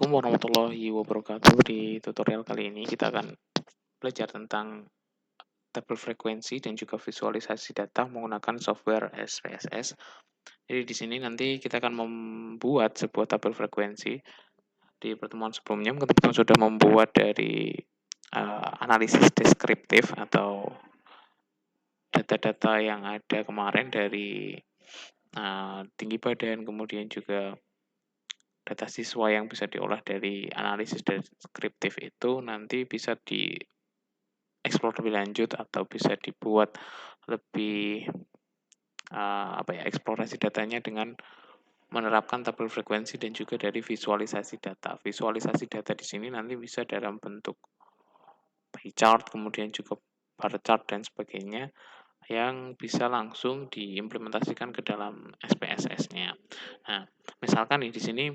Assalamualaikum warahmatullahi wabarakatuh. Di tutorial kali ini kita akan belajar tentang tabel frekuensi dan juga visualisasi data menggunakan software SPSS. Jadi di sini nanti kita akan membuat sebuah tabel frekuensi. Di pertemuan sebelumnya kita sudah membuat dari analisis deskriptif atau data-data yang ada kemarin dari tinggi badan, kemudian juga data siswa yang bisa diolah dari analisis deskriptif itu nanti bisa dieksplor lebih lanjut atau bisa dibuat lebih eksplorasi datanya dengan menerapkan tabel frekuensi dan juga dari visualisasi data. Visualisasi data di sini nanti bisa dalam bentuk pie chart, kemudian juga bar chart dan sebagainya yang bisa langsung diimplementasikan ke dalam SPSS-nya. Nah, misalkan di sini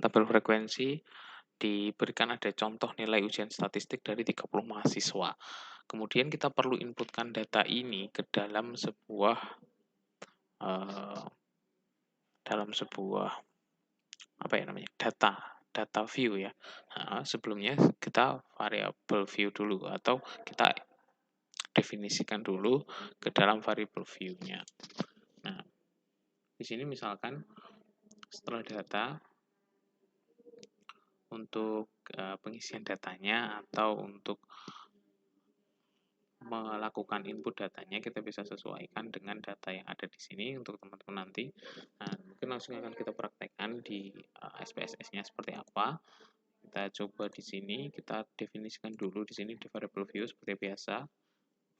tabel frekuensi diberikan ada contoh nilai ujian statistik dari 30 mahasiswa. Kemudian kita perlu inputkan data ini ke dalam sebuah data view ya. Sebelumnya kita variable view dulu atau kita definisikan dulu ke dalam variable view-nya. Nah, di sini misalkan setelah data untuk pengisian datanya atau untuk melakukan input datanya kita bisa sesuaikan dengan data yang ada di sini untuk teman-teman nanti. Nah, mungkin langsung akan kita praktekkan di SPSS-nya seperti apa. Kita coba di sini, kita definisikan dulu di sini di variable view seperti biasa.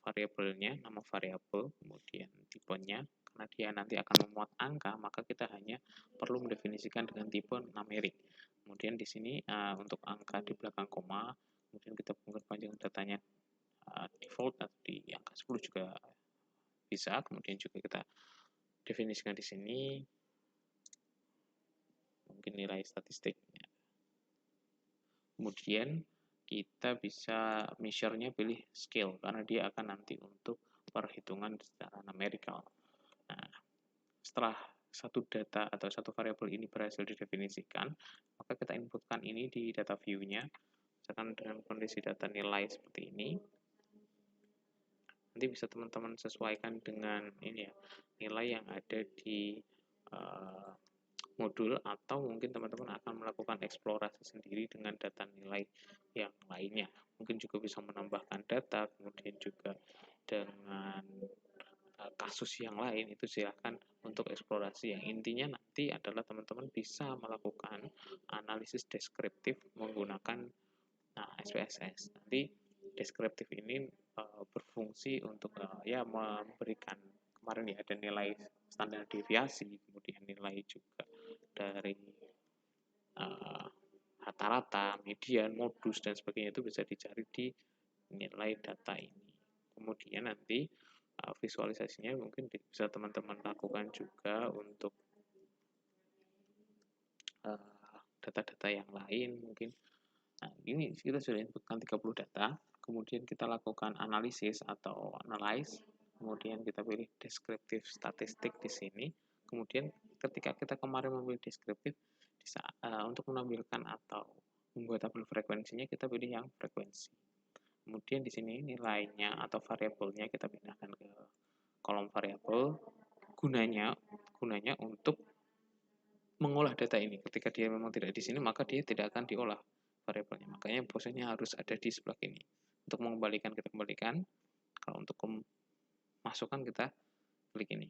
Variabelnya, nama variabel, kemudian tipenya. Karena dia nanti akan memuat angka, maka kita hanya perlu mendefinisikan dengan tipe numerik. Kemudian di sini untuk angka di belakang koma, kemudian kita panjang datanya default atau di angka 10 juga bisa. Kemudian juga kita definisikan di sini mungkin nilai statistiknya. Kemudian kita bisa measure-nya pilih scale karena dia akan nanti untuk perhitungan secara numerical. Nah, setelah satu data atau satu variabel ini berhasil didefinisikan, maka kita inputkan ini di data view-nya. Misalkan dengan kondisi data nilai seperti ini, nanti bisa teman-teman sesuaikan dengan ini ya, nilai yang ada di modul atau mungkin teman-teman akan melakukan eksplorasi sendiri dengan data nilai yang lainnya. Mungkin juga bisa menambahkan data, kemudian juga dengan kasus yang lain itu silahkan untuk eksplorasi. Yang intinya nanti adalah teman-teman bisa melakukan analisis deskriptif menggunakan SPSS. Nanti deskriptif ini berfungsi untuk memberikan kemarin ya ada nilai standar deviasi, kemudian nilai juga dari rata-rata, median, modus dan sebagainya itu bisa dicari di nilai data ini. Kemudian nanti visualisasinya mungkin bisa teman-teman lakukan juga untuk data-data yang lain mungkin. Nah, ini kita sudah inputkan 30 data, kemudian kita lakukan analisis atau analyze, kemudian kita pilih deskriptif statistik di sini, kemudian ketika kita kemarin memilih deskriptif, untuk menampilkan atau membuat tabel frekuensinya kita pilih yang frekuensi. Kemudian di sini nilainya atau variabelnya kita pindahkan ke kolom variabel, gunanya untuk mengolah data ini. Ketika dia memang tidak di sini, maka dia tidak akan diolah variabelnya. Makanya posisinya harus ada di sebelah ini. Untuk mengembalikan, kita kembalikan. Kalau untuk masukkan, kita klik ini.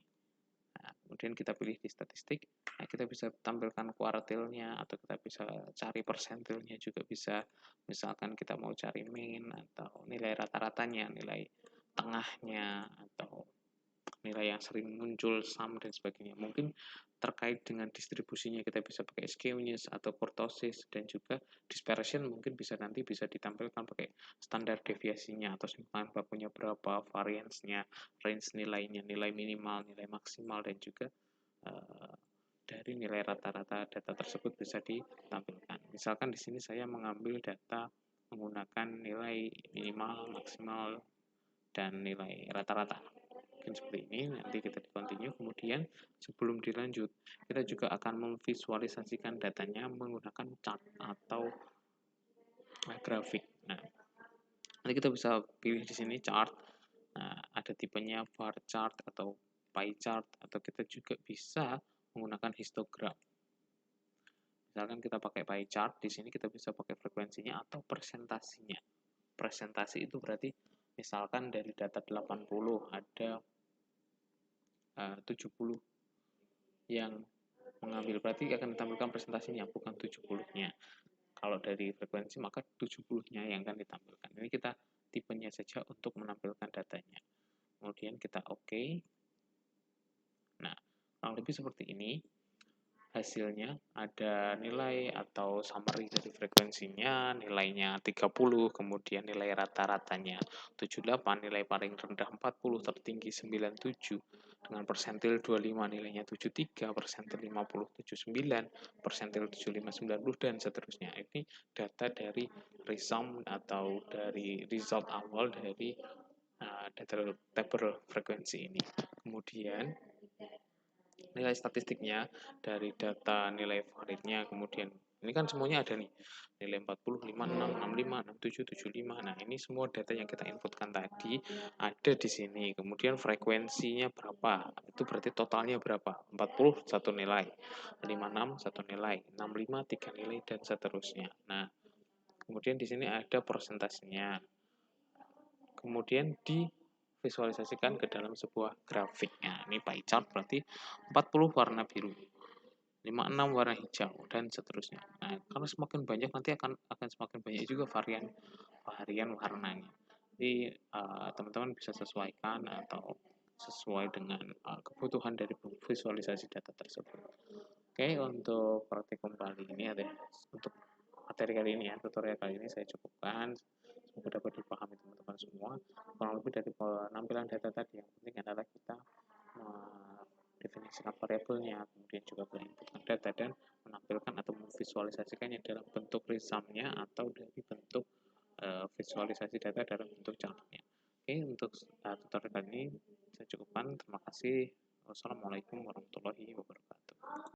Nah, kemudian kita pilih di statistik. Nah, kita bisa tampilkan kuartilnya, atau kita bisa cari persentilnya juga bisa. Misalkan kita mau cari mean, atau nilai rata-ratanya, nilai tengahnya, atau nilai yang sering muncul, sum, dan sebagainya. Mungkin terkait dengan distribusinya kita bisa pakai skewness atau kurtosis, dan juga dispersion mungkin nanti bisa ditampilkan pakai standar deviasinya atau simpangan bakunya berapa, variance-nya, range nilainya, nilai minimal, nilai maksimal, dan juga dari nilai rata-rata data tersebut bisa ditampilkan. Misalkan di sini saya mengambil data menggunakan nilai minimal, maksimal, dan nilai rata-rata. mungkin seperti ini, nanti kita di continue. Kemudian sebelum dilanjut, kita juga akan memvisualisasikan datanya menggunakan chart atau grafik. Nah, nanti kita bisa pilih di sini chart. Nah, ada tipenya bar chart atau pie chart, atau kita juga bisa menggunakan histogram. Misalkan kita pakai pie chart, di sini kita bisa pakai frekuensinya atau presentasinya. Presentasi itu berarti misalkan dari data 80 ada 70 yang mengambil, berarti akan ditampilkan presentasinya, bukan 70-nya. Kalau dari frekuensi maka 70-nya yang akan ditampilkan. Ini kita tipenya saja untuk menampilkan datanya. Kemudian kita oke. Nah, kurang lebih seperti ini. Hasilnya ada nilai atau summary dari frekuensinya, nilainya 30, kemudian nilai rata-ratanya 78, nilai paling rendah 40, tertinggi 97, dengan persentil 25 nilainya 73, persentil 50 79, persentil 75 90, dan seterusnya. Ini data dari resum atau dari result awal dari data tabel frekuensi ini. Kemudian nilai statistiknya dari data nilai validnya, kemudian ini kan semuanya ada nih, nilai 40, 56, 65, 67, 75. Nah, ini semua data yang kita inputkan tadi ada di sini. Kemudian frekuensinya berapa, itu berarti totalnya berapa, 40 satu nilai, 56 satu nilai, 65 tiga nilai, dan seterusnya. Nah, kemudian di sini ada persentasenya. Kemudian divisualisasikan ke dalam sebuah grafik. Nah, ini pie chart berarti 40 warna biru, 56 warna hijau, dan seterusnya. Nah, kalau semakin banyak nanti akan semakin banyak juga varian warnanya. Jadi teman-teman bisa sesuaikan atau sesuai dengan kebutuhan dari visualisasi data tersebut. Oke, untuk praktikum kali ini ada untuk materi kali ini ya, tutorial kali ini saya cukupkan. Semoga dapat dipahami teman-teman semua. Kurang lebih dari penampilan data tadi, yang penting adalah kita mendefinisikan variabelnya, kemudian juga menginputkan data dan menampilkan atau memvisualisasikannya dalam bentuk resumnya atau dari bentuk visualisasi data dalam bentuk chartnya. Oke, untuk tutorial kali ini saya cukupkan. Terima kasih. Wassalamualaikum warahmatullahi wabarakatuh.